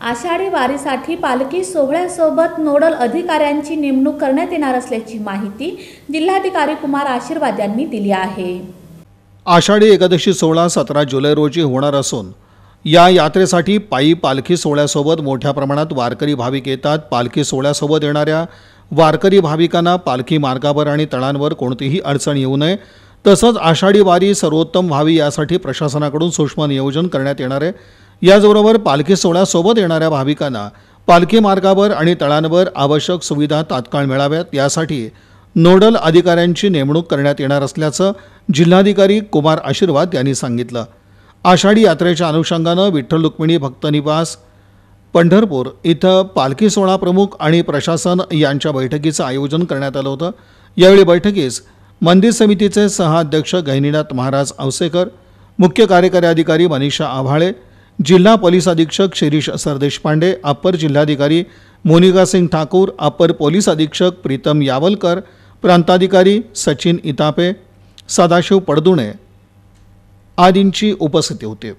आषाढी वारीसाठी पालखी सोहळ्यासोबत नोडल अधिकाऱ्यांची नेमणूक करण्यात येणार असल्याची माहिती जिल्हाधिकारी कुमार आशीर्वाद यांनी दिली आहे। आषाढी एकादशी सोहळा 17 जुलै रोजी होणार असून या यात्रेसाठी पायी पालखी सोहळ्यासोबत मोठ्या प्रमाणात वारकरी भाविक येतात। पालखी सोहळ्यासोबत येणाऱ्या वारकरी भाविकांना पालखी मार्गावर आणि तळांवर कोणतीही अडचण येऊ नये, तसंच आषाढी वारी सर्वोत्तम व्हावी यासाठी प्रशासनाकडून सूक्ष्म नियोजन करण्यात येणार आहे। याचबरोबर पालखी सोहळ्यासोबत येणाऱ्या भाविकांना पालखी मार्गावर आणि तळांवर आवश्यक सुविधा तात्काळ मिळाव्यात यासाठी नोडल अधिकाऱ्यांची नेमणूक करण्यात येणार असल्याचं जिल्हाधिकारी कुमार आशीर्वाद यांनी सांगितलं। आषाढी यात्रेच्या अनुषंगानं विठ्ठल रुक्मिणी भक्त निवास पंढरपूर इथं पालखी सोहळा प्रमुख आणि प्रशासन यांच्या बैठकीचं आयोजन करण्यात आलं होतं। यावेळी बैठकीस मंदिर समितीचे सहअध्यक्ष गहिनीनाथ महाराज औसेकर, मुख्य कार्यकारी अधिकारी मनीषा आभाळे, जिल्हा पोलीस अधीक्षक शिरीष सरदेशपांडे, अप्पर जिल्हाधिकारी मोनिका सिंग ठाकूर, अप्पर पोलीस अधीक्षक प्रीतम यावलकर, प्रांताधिकारी सचिन इतापे, सदाशिव पडदुणे आदींची उपस्थिती होती।